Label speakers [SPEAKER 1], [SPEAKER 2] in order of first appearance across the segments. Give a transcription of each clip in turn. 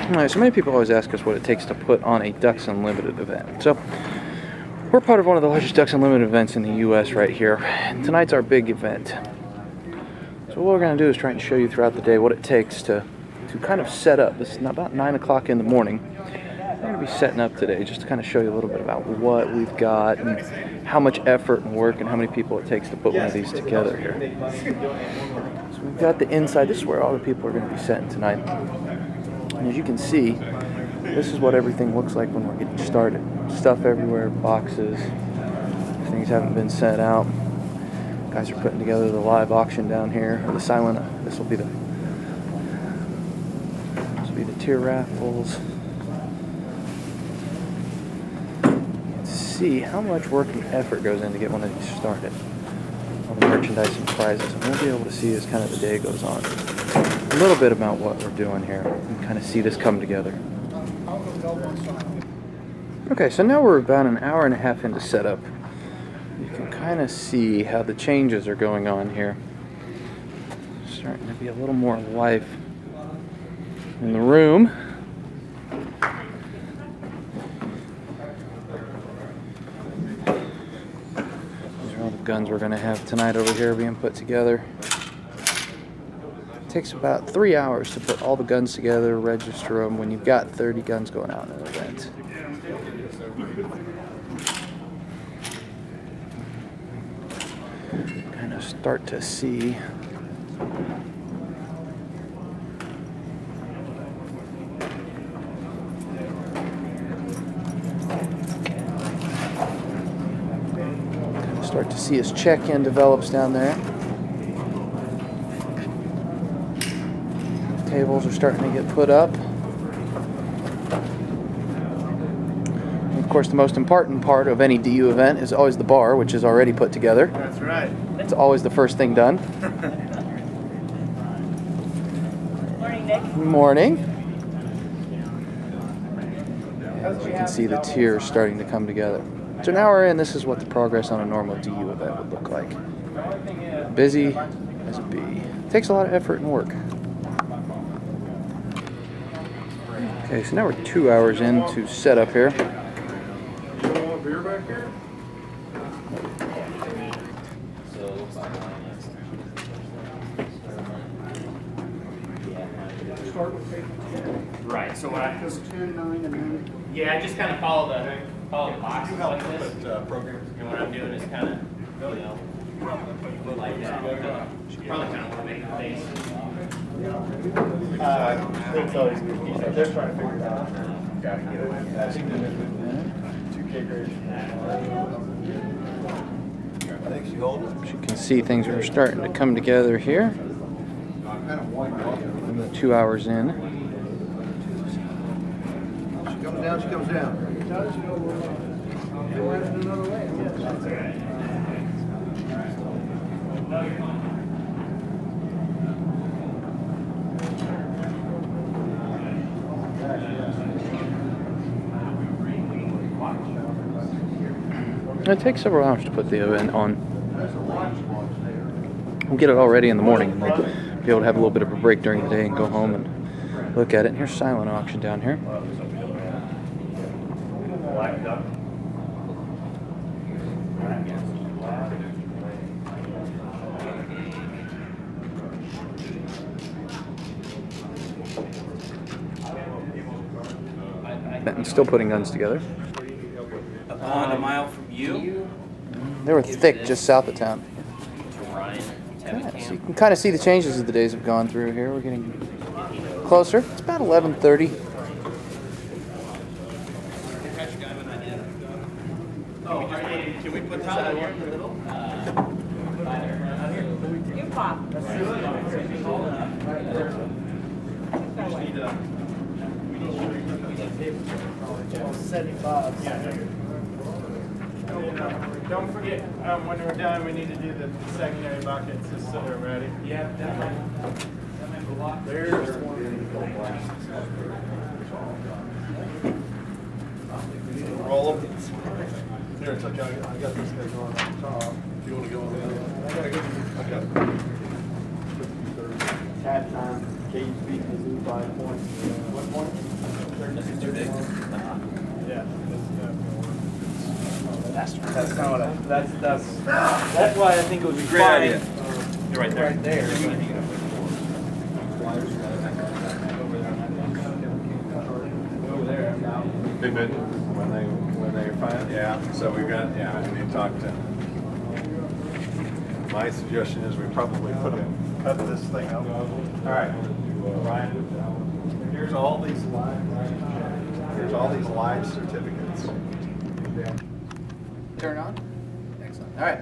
[SPEAKER 1] Alright, so many people always ask us what it takes to put on a Ducks Unlimited event. So, we're part of one of the largest Ducks Unlimited events in the U.S. right here. And tonight's our big event. So what we're going to do is try and show you throughout the day what it takes to kind of set up. This is about 9 o'clock in the morning. We're going to be setting up today just to kind of show you a little bit about what we've got and how much effort and work and how many people it takes to put one of these together here. So we've got the inside. This is where all the people are going to be setting tonight. And as you can see, this is what everything looks like when we're getting started. Stuff everywhere, boxes, things haven't been set out. Guys are putting together the live auction down here, or the silent. This will be the tier raffles. You can see how much work and effort goes in to get one of these started. All the merchandise and prizes, and we'll be able to see as kind of the day goes on a little bit about what we're doing here and kind of see this come together. Okay, so now we're about an hour and a half into setup. You can kind of see how the changes are going on here. Starting to be a little more life in the room. These are all the guns we're going to have tonight over here being put together. It takes about 3 hours to put all the guns together, register them when you've got 30 guns going out in an event. Kind of start to see as check-in develops down there. Tables are starting to get put up. And of course, the most important part of any DU event is always the bar, which is already put together.
[SPEAKER 2] That's right.
[SPEAKER 1] It's always the first thing done.
[SPEAKER 3] Morning, Nick.
[SPEAKER 1] Morning. As you can see, the tiers starting to come together. So an hour in, this is what the progress on a normal DU event would look like. Busy as a bee. Takes a lot of effort and work. Okay, so now we're 2 hours into setup here.
[SPEAKER 2] You want a beer back here? Right, so what I just 10, 9, and then yeah, I just kind of follow the boxes like this. And what I'm doing is kind of, you know, like that. Probably kind of want to make the face. It's always good. They're trying to figure it out. Gotta get away with that. 2K grade.
[SPEAKER 1] As you can see, things are starting to come together here. About 2 hours in.
[SPEAKER 2] She comes down, she comes down.
[SPEAKER 1] It takes several hours to put the event on. We'll get it all ready in the morning and then be able to have a little bit of a break during the day and go home and look at it. And here's silent auction down here. And still putting guns together.
[SPEAKER 4] A pond a mile from you.
[SPEAKER 1] They were thick just south of town. Yeah, so you can kind of see the changes as the days have gone through here. We're getting closer. It's about 11:30.
[SPEAKER 4] Can we put Tyler here in the middle?
[SPEAKER 3] You pop.
[SPEAKER 2] Don't forget, when we're done, we need to do the secondary buckets just so they're ready. Yeah, definitely. There's one. Roll them. Here, it's okay. I got this guy going on top. If you want to go on the other one. I got it. Half time, Cage beat Mizzou 5 points. What point?
[SPEAKER 1] This is too big.
[SPEAKER 4] Yeah.
[SPEAKER 1] That's not what that's why I think it would be
[SPEAKER 2] Great
[SPEAKER 1] fine.
[SPEAKER 2] idea. You're right there.
[SPEAKER 1] Right there.
[SPEAKER 4] They've been when they find, yeah. So we've got, yeah. I mean, talked to. My suggestion is we probably cut this thing out. All right, Ryan. Here's all these live certificates.
[SPEAKER 1] Turn on. Excellent. All right.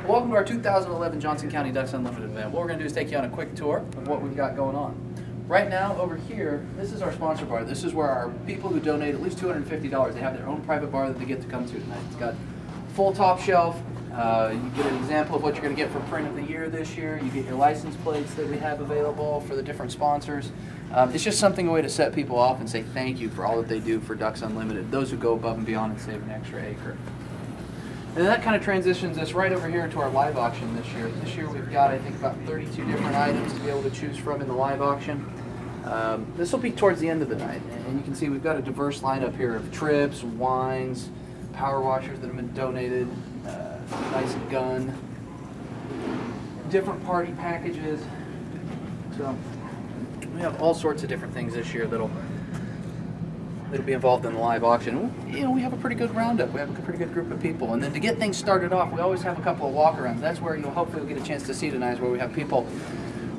[SPEAKER 1] Welcome to our 2011 Johnson County Ducks Unlimited event. What we're going to do is take you on a quick tour of what we've got going on. Right now, over here, this is our sponsor bar. This is where our people who donate at least $250, they have their own private bar that they get to come to tonight. It's got full top shelf. You get an example of what you're going to get for print of the year this year. You get your license plates that we have available for the different sponsors. It's just something, a way to set people off and say thank you for all that they do for Ducks Unlimited, those who go above and beyond and save an extra acre. And that kind of transitions us right over here into our live auction this year. This year we've got, I think, about 32 different items to be able to choose from in the live auction. This will be towards the end of the night, and you can see we've got a diverse lineup here of trips, wines, power washers that have been donated, nice gun, different party packages. So we have all sorts of different things this year that'll be involved in the live auction. You know, we have a pretty good roundup. We have a pretty good group of people. And then to get things started off, we always have a couple of walk-arounds. That's where you'll hopefully get a chance to see tonight, is where we have people.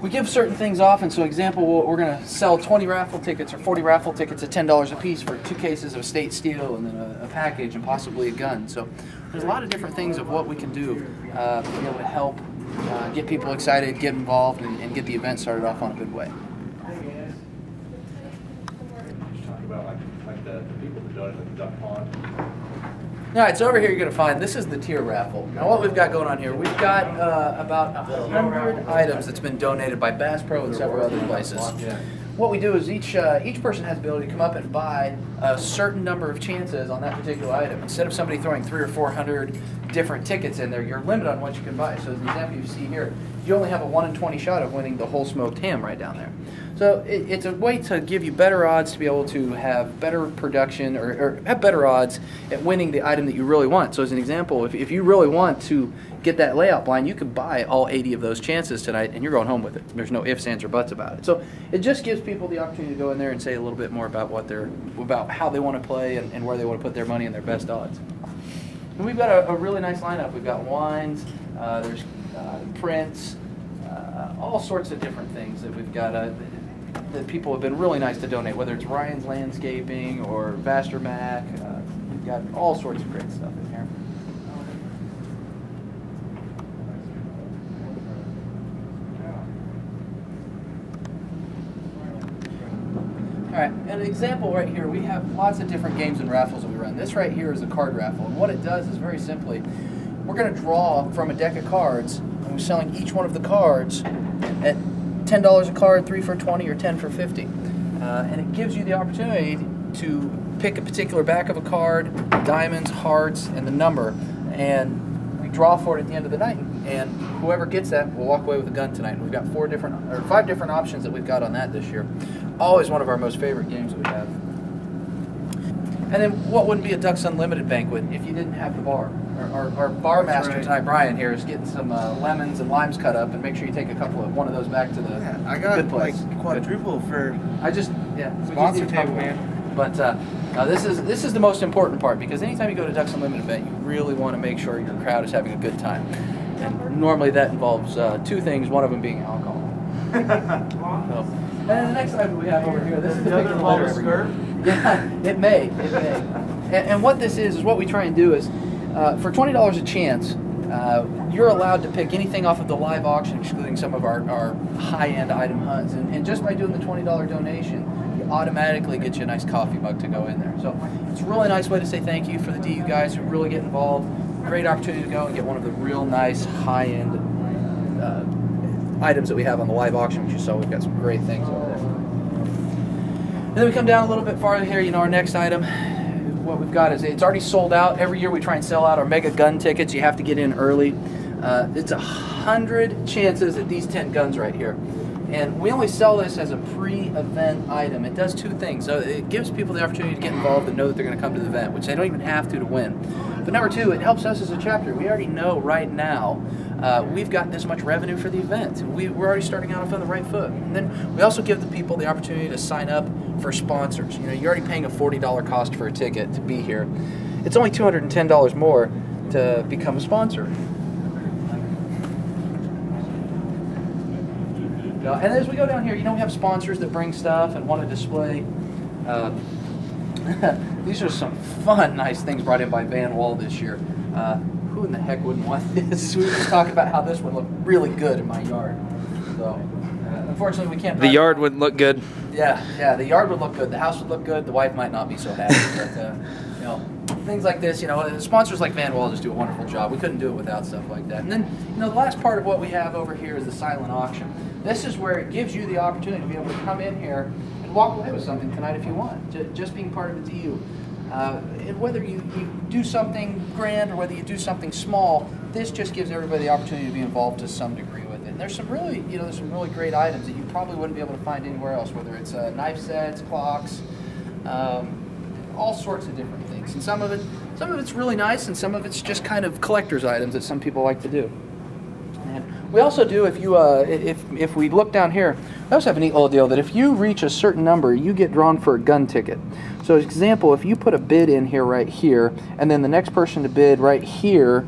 [SPEAKER 1] We give certain things off, and so example, we're going to sell 20 raffle tickets or 40 raffle tickets at $10 a piece for 2 cases of state steel and then a package and possibly a gun. So there's a lot of different things of what we can do to be able to help get people excited, get involved, and get the event started off on a good way.
[SPEAKER 4] The people who donated the duck pond.
[SPEAKER 1] All right, so over here you're going to find, this is the tier raffle. Now what we've got going on here, we've got about 100 items that's been donated by Bass Pro and several other places. What we do is each person has the ability to come up and buy a certain number of chances on that particular item. Instead of somebody throwing 300 or 400 different tickets in there, you're limited on what you can buy. So as an example you see here, you only have a 1 in 20 shot of winning the whole smoked ham right down there. So it's a way to give you better odds to be able to have better production or have better odds at winning the item that you really want. So as an example, if you really want to get that layout blind, you can buy all 80 of those chances tonight and you're going home with it. There's no ifs, ands, or buts about it. So it just gives people the opportunity to go in there and say a little bit more about about how they want to play and where they want to put their money and their best odds. And we've got a really nice lineup. We've got wines, there's prints, all sorts of different things that we've got that people have been really nice to donate, whether it's Ryan's Landscaping or Vaster Mac. We've got all sorts of great stuff in here. All right, and an example right here, we have lots of different games and raffles that we run. This right here is a card raffle, and what it does is very simply, we're going to draw from a deck of cards, and we're selling each one of the cards at $10 a card, 3 for 20 or 10 for 50. And it gives you the opportunity to pick a particular back of a card, diamonds, hearts, and the number, and we draw for it at the end of the night. And whoever gets that will walk away with a gun tonight. And we've got 5 different options that we've got on that this year. Always one of our most favorite games that we have. And then what wouldn't be a Ducks Unlimited banquet if you didn't have the bar? Our bar master tonight, Brian here, is getting some lemons and limes cut up, and make sure you take one of those back to the
[SPEAKER 5] I got
[SPEAKER 1] good place.
[SPEAKER 5] like quadruple for
[SPEAKER 1] sponsor table, man. But this is the most important part, because anytime you go to Ducks Unlimited event, you really want to make sure your crowd is having a good time. And normally that involves 2 things, one of them being alcohol. And then the next item we have over here, this is the pick of the litter every year. Yeah, it may. And what this is what we try and do is, for $20 a chance, you're allowed to pick anything off of the live auction, excluding some of our high-end item hunts. And just by doing the $20 donation, you automatically get you a nice coffee mug to go in there. So it's a really nice way to say thank you for the DU guys who really get involved. Great opportunity to go and get one of the real nice high-end items that we have on the live auction, which you saw. We've got some great things over there. And then we come down a little bit farther here. Our next item, what we've got is, it's already sold out. Every year we try and sell out our mega gun tickets. You have to get in early. It's 100 chances at these 10 guns right here. And we only sell this as a pre-event item. It does two things. So it gives people the opportunity to get involved and know that they're going to come to the event, which they don't even have to win. But number two, it helps us as a chapter. We already know right now we've got this much revenue for the event. We're already starting out off on the right foot. And then we also give the people the opportunity to sign up for sponsors. You know, you're already paying a $40 cost for a ticket to be here. It's only $210 more to become a sponsor. And as we go down here, you know, we have sponsors that bring stuff and want to display. These are some fun, nice things brought in by Van Wall this year. Who in the heck wouldn't want this? We were just talking about how this would look really good in my yard. So, unfortunately, we can't.
[SPEAKER 5] The yard would look good.
[SPEAKER 1] Yeah, the yard would look good. The house would look good. The wife might not be so happy, but you know, things like this. You know, sponsors like Van Wall just do a wonderful job. We couldn't do it without stuff like that. And then, you know, the last part of what we have over here is the silent auction. This is where it gives you the opportunity to be able to come in here and walk away with something tonight if you want. Just being part of the DU. And whether you do something grand or whether you do something small, this just gives everybody the opportunity to be involved to some degree with it. And there's some really, you know, there's some really great items that you probably wouldn't be able to find anywhere else. Whether it's knife sets, clocks, all sorts of different things. And some of it's really nice, and some of it's just kind of collector's items that some people like to do. And we also do, if you if we look down here, we also have a neat little deal that if you reach a certain number, you get drawn for a gun ticket. So, as example, if you put a bid in here right here, and then the next person to bid right here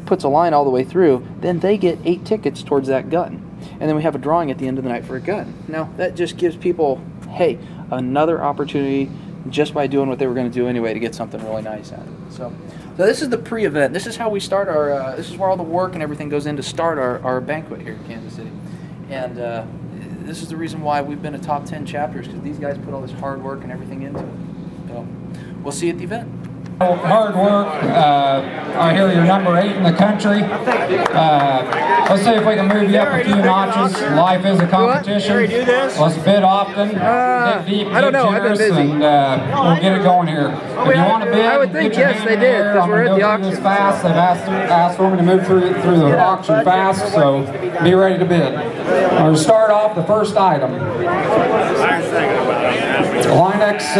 [SPEAKER 1] puts a line all the way through, then they get 8 tickets towards that gun. And then we have a drawing at the end of the night for a gun. Now, that just gives people, hey, another opportunity just by doing what they were going to do anyway to get something really nice out of it. So this is the pre-event. This is how we start our, this is where all the work and everything goes in to start our banquet here in Kansas City. And this is the reason why we've been a top 10 chapters, because these guys put all this hard work and everything into it. So we'll see you at the event.
[SPEAKER 6] Hard work. I hear you're number 8 in the country. Let's see if we can move you up a few notches. Life is a competition. Let's bid often. Dig deep,
[SPEAKER 5] I don't know. I've been busy.
[SPEAKER 6] And we'll get it going here. If you want to bid,
[SPEAKER 5] I would think yes, they did, because we're at the auction.
[SPEAKER 6] Fast. They've asked for me to move through the auction fast, so be ready to bid. We're going to start off the first item. Linex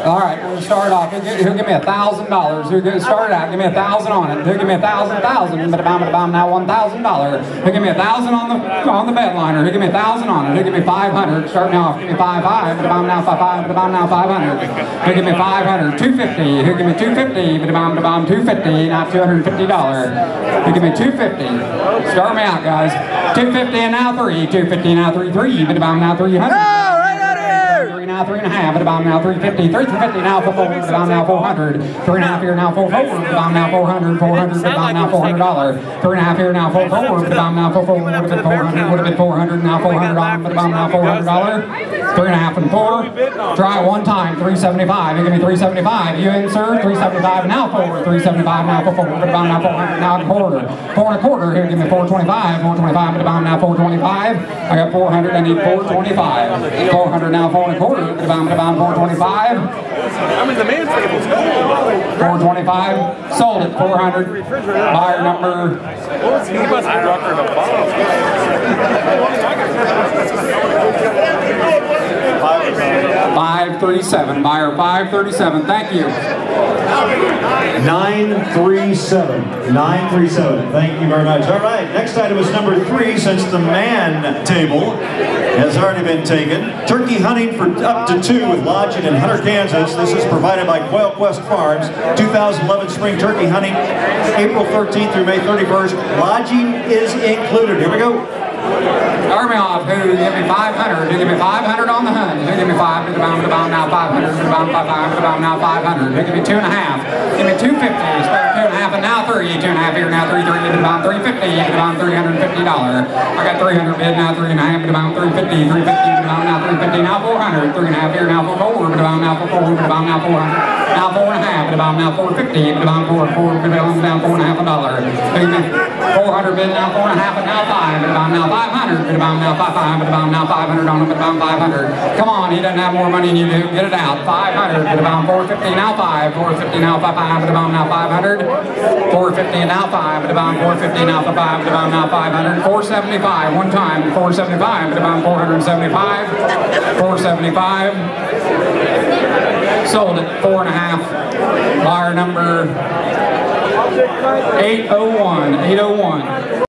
[SPEAKER 6] all right, we'll start off. He'll give me $1,000. He'll start out. Give me 1,000 on it. He'll give me 1,000. Now $1,000. He'll give me 1,000 on the bed liner. He'll give me 1,000 on it. He'll give me 500. Starting off, give me 5. Now 500. He'll give me 500. 250. He'll give me 250. 250. Now $250. He'll give me 250. Start me out, guys. 250 and now 3. 250 now 3. Now 300. Now 3.5, but I'm now 350, 350 now for 4, but I'm now 400, 3.5 here now for 4, but I'm now 400, 400, but I'm now $400, 3.5 here now for 4, but I'm now for 4, would have been 400, would have been 400, now 400 on, but I'm now $400, 3.5 and 4, try it one time, 375, you give me 375, you insert, 375 now 4, 375 now for 4, but I'm now 400, now a quarter, 4 and a quarter, here give me 425, 425, but I'm now 425, I got 400, I need 425, 400 now 4 and a quarter, about 425.
[SPEAKER 5] I mean, the man table's cool.
[SPEAKER 6] 425. Sold at 400. Buyer number.
[SPEAKER 5] He must be rocker the bomb.
[SPEAKER 6] 537. Buyer 537. Thank you.
[SPEAKER 7] 937. 937. Thank you very much. All right, next item is number 3, since the man table has already been taken. Turkey hunting for up to 2 with lodging in Hunter, Kansas. This is provided by Quail Quest Farms. 2011 spring turkey hunting, April 13th through May 31st. Lodging is included. Here we go.
[SPEAKER 6] Start me off. Who give me 500? Who give me 500 on the hunt? Who give me 5? Now 500. Now 500. Who give me 2.5? Give me 250. Start 2.5 and now 3. 2.5 here now 3. 350. $350. I got 300 bid now 3.5. 350. 350. Now 350. Now 400. 3.5 here now for 4. Now for 4. Now 400. Now 4.5, bid about now 450, bid about $4, bid about now $4.5 a dollar. 400 bid now 4.5, and now 5, bid about now 500, bid about now 5, bid about now 500 on it, bid about 500. Come on, he doesn't have more money than you do. Get it out. 500, bid about 450, now 5, 450 now 5, bid about now 500. 450 now 5, bid about 450 now 5, bid about now 500. 475 one time, 475, bid about 475. 475. Sold it 4.5. Buyer number 801.